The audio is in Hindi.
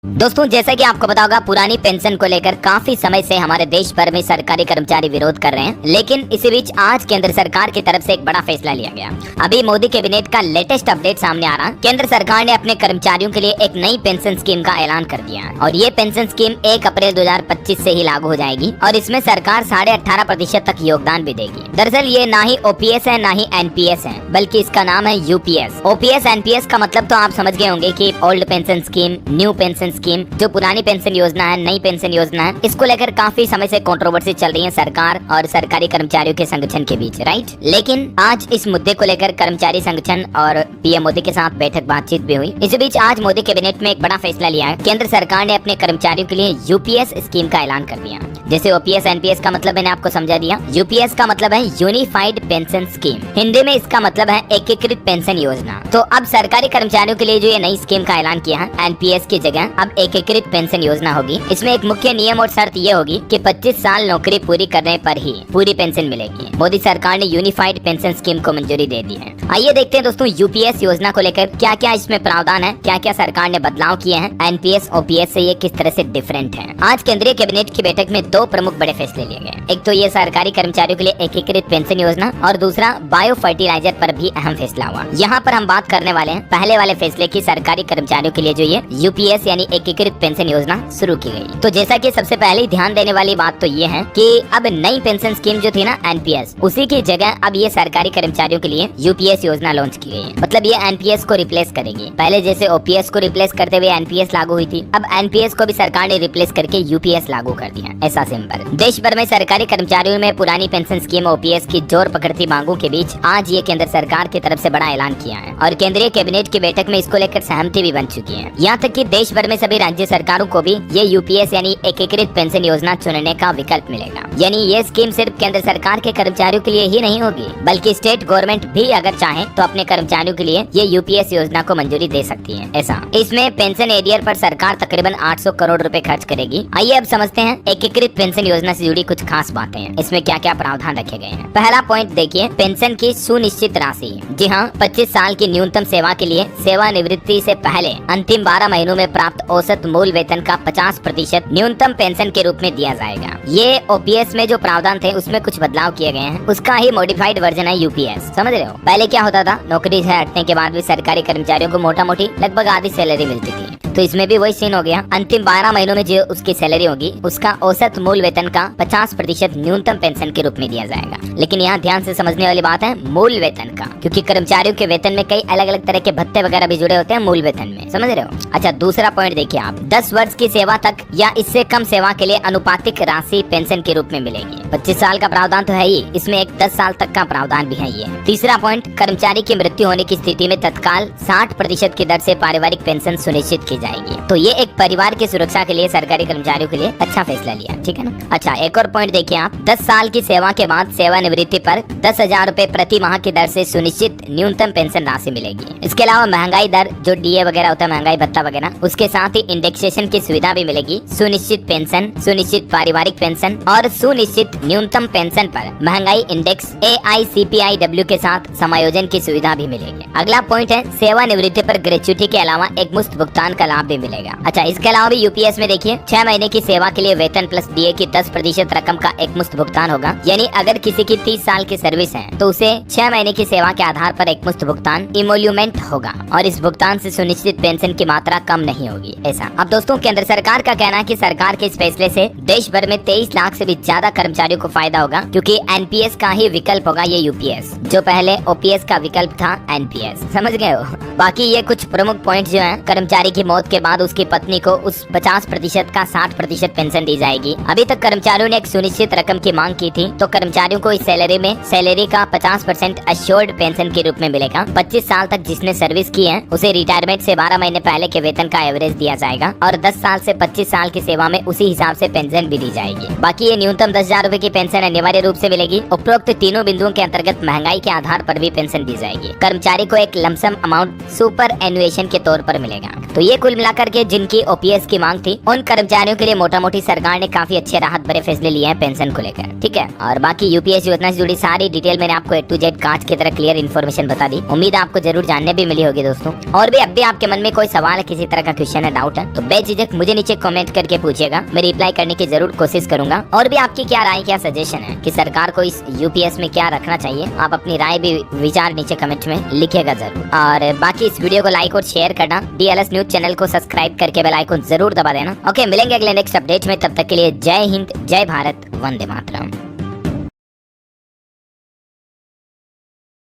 दोस्तों, जैसा कि आपको पता होगा, पुरानी पेंशन को लेकर काफी समय से हमारे देश भर में सरकारी कर्मचारी विरोध कर रहे हैं। लेकिन इसी बीच आज केंद्र सरकार की तरफ से एक बड़ा फैसला लिया गया। अभी मोदी कैबिनेट का लेटेस्ट अपडेट सामने आ रहा। केंद्र सरकार ने अपने कर्मचारियों के लिए एक नई पेंशन स्कीम का ऐलान कर दिया है और ये पेंशन स्कीम 1 अप्रैल 2025 से ही लागू हो जाएगी और इसमें सरकार 18.5% तक योगदान भी देगी। दरअसल ये ना ही ओपीएस है ना ही एनपीएस है, बल्कि इसका नाम है यूपीएस। ओपीएस एनपीएस का मतलब तो आप समझ गए होंगे कि old pension scheme, new pension scheme. जो पुरानी पेंशन योजना है, नई पेंशन योजना है, इसको लेकर काफी समय से कंट्रोवर्सी चल रही है सरकार और सरकारी कर्मचारियों के संगठन के बीच, राइट। लेकिन आज इस मुद्दे को लेकर कर्मचारी संगठन और पीएम मोदी के साथ बैठक बातचीत भी हुई। इसी बीच आज मोदी कैबिनेट में एक बड़ा फैसला लिया है। केंद्र सरकार ने अपने कर्मचारियों के लिए यूपीएस स्कीम का ऐलान कर दिया। जैसे ओपीएस एनपीएस का मतलब मैंने आपको समझा दिया, यूपीएस का मतलब है यूनिफाइड पेंशन स्कीम। हिंदी में इसका मतलब है एकीकृत पेंशन योजना। तो अब सरकारी कर्मचारियों के लिए जो ये नई स्कीम का ऐलान किया है, एनपीएस की जगह अब एकीकृत पेंशन योजना होगी। इसमें एक मुख्य नियम और शर्त ये होगी कि 25 साल नौकरी पूरी करने पर ही पूरी पेंशन मिलेगी। मोदी सरकार ने यूनिफाइड पेंशन स्कीम को मंजूरी दे दी है। आइए देखते हैं दोस्तों, यूपीएस योजना को लेकर क्या क्या इसमें प्रावधान है, क्या क्या सरकार ने बदलाव किए हैं, एनपीएस ओपीएस से ये किस तरह से डिफरेंट है। आज केंद्रीय कैबिनेट की बैठक में 2 प्रमुख बड़े फैसले लिए गए। एक तो ये सरकारी कर्मचारियों के लिए एकीकृत पेंशन योजना और दूसरा बायो फर्टिलाइजर पर भी अहम फैसला हुआ। यहाँ पर हम बात करने वाले हैं पहले वाले फैसले की, सरकारी कर्मचारियों के लिए जो ये यूपीएस यानी एकीकृत पेंशन योजना शुरू की गई। तो जैसा कि सबसे पहले ध्यान देने वाली बात तो ये है कि अब नई पेंशन स्कीम जो थी ना एनपीएस, उसी की जगह अब ये सरकारी कर्मचारियों के लिए यूपीएस योजना लॉन्च की गई है। मतलब ये एनपीएस को रिप्लेस करेगी। पहले जैसे ओपीएस को रिप्लेस करते हुए एनपीएस लागू हुई थी, अब एनपीएस को भी सरकार ने रिप्लेस करके यूपीएस लागू कर दिया। ऐसा सिंपल। देश भर में सरकारी कर्मचारियों में पुरानी पेंशन स्कीम ओपीएस की जोर पकड़ती मांगों के बीच आज ये केंद्र सरकार की तरफ से बड़ा ऐलान किया है और केंद्रीय कैबिनेट की बैठक में इसको लेकर सहमति भी बन चुकी है। यहाँ तक कि देश भर में सभी राज्य सरकारों को भी ये यूपीएस यानी एकीकृत पेंशन योजना चुनने का विकल्प मिलेगा। यानी ये स्कीम सिर्फ केंद्र सरकार के कर्मचारियों के लिए ही नहीं होगी, बल्कि स्टेट गवर्नमेंट भी अगर चाहे तो अपने कर्मचारियों के लिए ये यूपीएस योजना को मंजूरी दे सकती है। ऐसा इसमें पेंशन एरियर पर सरकार तकरीबन 800 करोड़ रुपए खर्च करेगी। आइए अब समझते हैं एकीकृत पेंशन योजना से जुड़ी कुछ खास बातें हैं। इसमें क्या क्या प्रावधान रखे गए हैं। पहला पॉइंट देखिए, पेंशन की सुनिश्चित राशि। जी हाँ, 25 साल की न्यूनतम सेवा के लिए सेवानिवृत्ति से पहले अंतिम 12 महीनों में प्राप्त औसत मूल वेतन का 50% न्यूनतम पेंशन के रूप में दिया जाएगा। ये ओपीएस में जो प्रावधान थे उसमें कुछ बदलाव किए गए हैं, उसका ही मॉडिफाइड वर्जन है यूपीएस। समझ रहे हो। पहले क्या होता था, नौकरी से हटने के बाद भी सरकारी कर्मचारियों को मोटा मोटी लगभग आधी सैलरी मिलती थी। तो इसमें भी वही सीन हो गया। अंतिम 12 महीनों में जो उसकी सैलरी होगी उसका औसत मूल वेतन का 50% न्यूनतम पेंशन के रूप में दिया जाएगा। लेकिन यहाँ ध्यान से समझने वाली बात है मूल वेतन का, क्योंकि कर्मचारियों के वेतन में कई अलग अलग तरह के भत्ते वगैरह भी जुड़े होते हैं मूल वेतन में। समझ रहे हो। अच्छा, दूसरा पॉइंट देखिए आप, 10 वर्ष की सेवा तक या इससे कम सेवा के लिए अनुपातिक राशि पेंशन के रूप में मिलेगी। 25 साल का प्रावधान तो है ही, इसमें एक 10 साल तक का प्रावधान भी है ये। तीसरा पॉइंट, कर्मचारी की मृत्यु होने की स्थिति में तत्काल 60% की दर से पारिवारिक पेंशन सुनिश्चित की जाएगी। तो ये एक परिवार की सुरक्षा के लिए सरकारी कर्मचारियों के लिए अच्छा फैसला लिया, ठीक है ना। अच्छा, एक और पॉइंट देखिए आप, 10 साल की सेवा के बाद सेवानिवृत्ति पर 10,000 रुपए प्रति माह की दर से सुनिश्चित न्यूनतम पेंशन राशि मिलेगी। इसके अलावा महंगाई दर जो डीए वगैरह होता है, महंगाई भत्ता वगैरह, उसके साथ ही इंडेक्सेशन की सुविधा भी मिलेगी। सुनिश्चित पेंशन, सुनिश्चित पारिवारिक पेंशन और सुनिश्चित न्यूनतम पेंशन पर महंगाई इंडेक्स AICPIW के साथ समायोजन की सुविधा भी मिलेगी। अगला पॉइंट है, सेवानिवृत्ति पर ग्रेच्युटी के अलावा एक मुफ्त भुगतान का लाभ भी मिलेगा। अच्छा, इसके अलावा भी यूपीएस में देखिए 6 महीने की सेवा के लिए वेतन प्लस डीए की 10% रकम का एक मुफ्त भुगतान होगा। यानी अगर किसी की 30 साल की सर्विस है तो उसे 6 महीने की सेवा के आधार पर एक मुफ्त भुगतान इमोल्यूमेंट होगा और इस भुगतान से सुनिश्चित पेंशन की मात्रा कम नहीं होगी। ऐसा। अब दोस्तों, केंद्र सरकार का कहना है कि सरकार के इस फैसले से देश भर में 23 लाख से भी ज्यादा कर्मचारियों को फायदा होगा, क्योंकि एनपीएस का ही विकल्प होगा ये यूपीएस, जो पहले ओपीएस का विकल्प था एनपीएस। समझ गए हो। बाकी ये कुछ प्रमुख पॉइंट जो है, कर्मचारी की मौत के बाद उसकी पत्नी को उस 50% का 60% पेंशन दी जाएगी। अभी तक कर्मचारियों ने एक सुनिश्चित रकम की मांग की थी, तो कर्मचारियों को इस सैलरी का 50% अश्योर्ड पेंशन के रूप में मिलेगा। 25 साल तक जिसने सर्विस की है उसे रिटायरमेंट से 12 महीने पहले के वेतन का एवरेज दिया जाएगा और 10 साल से 25 साल की सेवा में उसी हिसाब से पेंशन भी दी जाएगी। बाकी ये न्यूनतम 10,000 रुपए की पेंशन अनिवार्य रूप से मिलेगी। उपरोक्त तीनों बिंदुओं के अंतर्गत महंगाई के आधार पर भी पेंशन दी जाएगी। कर्मचारी को एक लमसम अमाउंट सुपर एनुएशन के तौर पर मिलेगा। तो ये कुल मिलाकर के जिनकी ओपीएस की मांग थी उन कर्मचारियों के लिए मोटा मोटी सरकार ने काफी अच्छे राहत भरे फैसले लिए हैं पेंशन को लेकर, ठीक है। और बाकी यूपीएस योजना से जुड़ी सारी डिटेल मैंने आपको A to Z कांच की तरह क्लियर इन्फॉर्मेशन बता दी। उम्मीद है आपको जरूर जानने भी मिली होगी दोस्तों। और भी अब भी आपके मन में कोई सवाल है, किसी तरह का क्वेश्चन है, डाउट है तो बेझिझक मुझे नीचे कमेंट करके पूछिएगा, मैं रिप्लाई करने की जरूर कोशिश करूंगा। और भी आपकी क्या राय, क्या सजेशन है कि सरकार को इस यूपीएस में क्या रखना चाहिए, आप अपनी राय भी विचार नीचे कमेंट में लिखिएगा जरूर। और बाकी इस वीडियो को लाइक और शेयर करना, DLS न्यूज चैनल को सब्सक्राइब करके बेल आइकन जरूर दबा देना। ओके, मिलेंगे अगले नेक्स्ट अपडेट में, तब तक के लिए जय हिंद, जय भारत, वंदे मातरम।